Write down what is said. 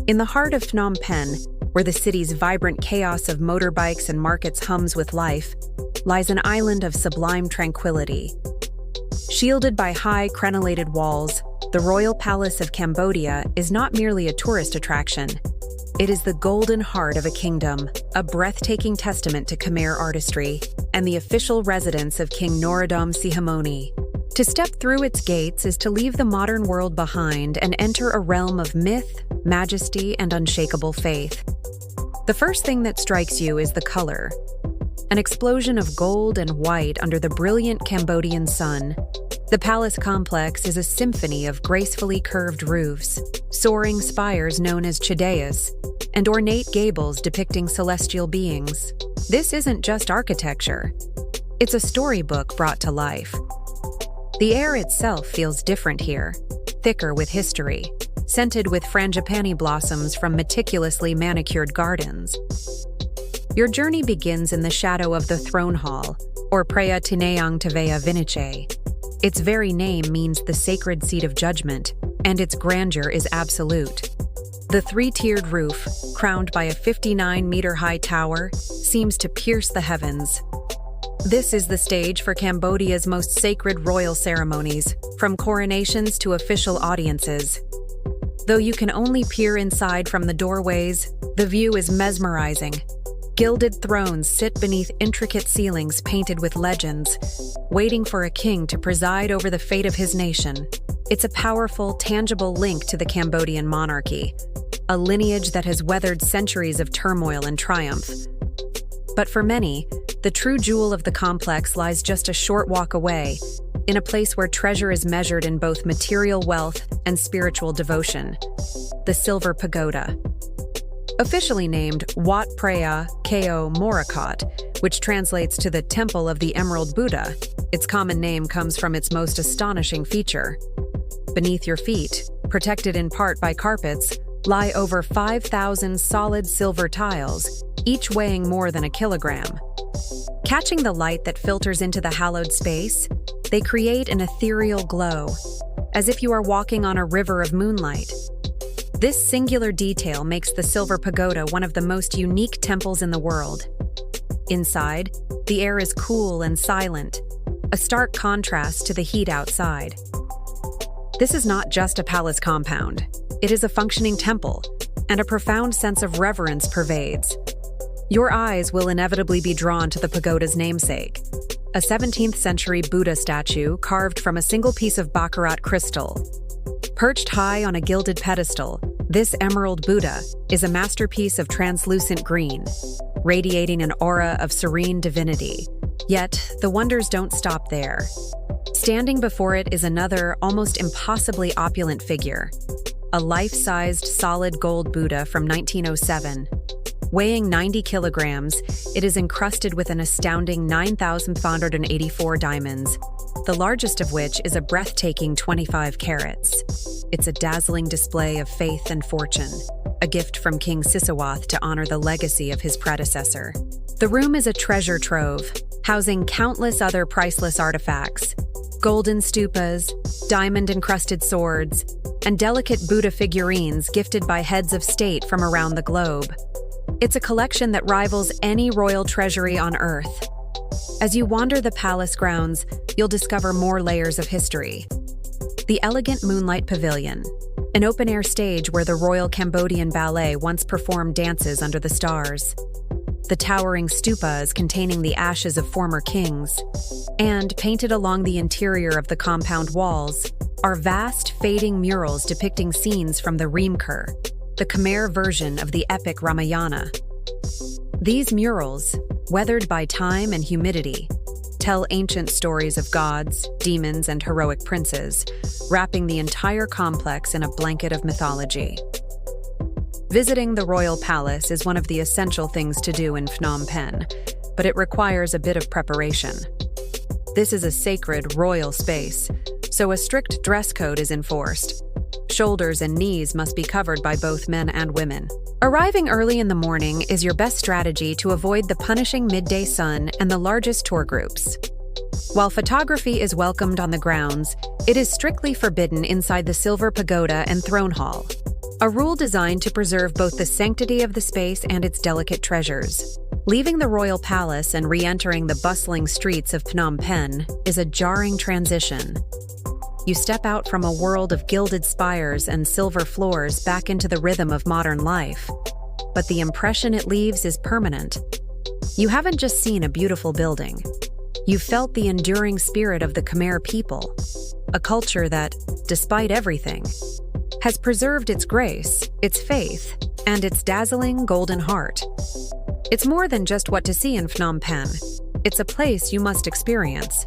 In the heart of Phnom Penh, where the city's vibrant chaos of motorbikes and markets hums with life, lies an island of sublime tranquility. Shielded by high, crenellated walls, the Royal Palace of Cambodia is not merely a tourist attraction. It is the golden heart of a kingdom, a breathtaking testament to Khmer artistry, and the official residence of King Norodom Sihamoni. To step through its gates is to leave the modern world behind and enter a realm of myth, majesty, and unshakable faith. The first thing that strikes you is the color. An explosion of gold and white under the brilliant Cambodian sun. The palace complex is a symphony of gracefully curved roofs, soaring spires known as chadayas, and ornate gables depicting celestial beings. This isn't just architecture. It's a storybook brought to life. The air itself feels different here, thicker with history, scented with frangipani blossoms from meticulously manicured gardens. Your journey begins in the shadow of the throne hall, or Preah Tinayang Tavaya Viniche. Its very name means the sacred seat of judgment, and its grandeur is absolute. The three-tiered roof, crowned by a 59-meter-high tower, seems to pierce the heavens. This is the stage for Cambodia's most sacred royal ceremonies, from coronations to official audiences. Though you can only peer inside from the doorways, the view is mesmerizing. Gilded thrones sit beneath intricate ceilings painted with legends, waiting for a king to preside over the fate of his nation. It's a powerful, tangible link to the Cambodian monarchy, a lineage that has weathered centuries of turmoil and triumph. But for many, the true jewel of the complex lies just a short walk away, in a place where treasure is measured in both material wealth and spiritual devotion: the Silver Pagoda. Officially named Wat Preah Ko Morakot, which translates to the Temple of the Emerald Buddha, its common name comes from its most astonishing feature. Beneath your feet, protected in part by carpets, lie over 5,000 solid silver tiles, each weighing more than a kilogram. Catching the light that filters into the hallowed space, they create an ethereal glow, as if you are walking on a river of moonlight. This singular detail makes the Silver Pagoda one of the most unique temples in the world. Inside, the air is cool and silent, a stark contrast to the heat outside. This is not just a palace compound. It is a functioning temple, and a profound sense of reverence pervades. Your eyes will inevitably be drawn to the pagoda's namesake, a 17th century Buddha statue carved from a single piece of baccarat crystal. Perched high on a gilded pedestal, this emerald Buddha is a masterpiece of translucent green, radiating an aura of serene divinity. Yet, the wonders don't stop there. Standing before it is another, almost impossibly opulent figure, a life-sized solid gold Buddha from 1907. Weighing 90 kilograms, it is encrusted with an astounding 9,584 diamonds, the largest of which is a breathtaking 25 carats. It's a dazzling display of faith and fortune, a gift from King Sisawath to honor the legacy of his predecessor. The room is a treasure trove, housing countless other priceless artifacts: golden stupas, diamond-encrusted swords, and delicate Buddha figurines gifted by heads of state from around the globe. It's a collection that rivals any royal treasury on Earth. As you wander the palace grounds, you'll discover more layers of history. The elegant Moonlight Pavilion, an open-air stage where the Royal Cambodian Ballet once performed dances under the stars. The towering stupas containing the ashes of former kings. And, painted along the interior of the compound walls, are vast, fading murals depicting scenes from the Reamker, the Khmer version of the epic Ramayana. These murals, weathered by time and humidity, tell ancient stories of gods, demons, and heroic princes, wrapping the entire complex in a blanket of mythology. Visiting the royal palace is one of the essential things to do in Phnom Penh, but it requires a bit of preparation. This is a sacred royal space, so a strict dress code is enforced. Shoulders and knees must be covered by both men and women. Arriving early in the morning is your best strategy to avoid the punishing midday sun and the largest tour groups. While photography is welcomed on the grounds, it is strictly forbidden inside the Silver Pagoda and Throne Hall. a rule designed to preserve both the sanctity of the space and its delicate treasures. Leaving the royal palace and re-entering the bustling streets of Phnom Penh is a jarring transition. You step out from a world of gilded spires and silver floors back into the rhythm of modern life. But the impression it leaves is permanent. You haven't just seen a beautiful building. You've felt the enduring spirit of the Khmer people, a culture that, despite everything, has preserved its grace, its faith, and its dazzling golden heart. It's more than just what to see in Phnom Penh. It's a place you must experience.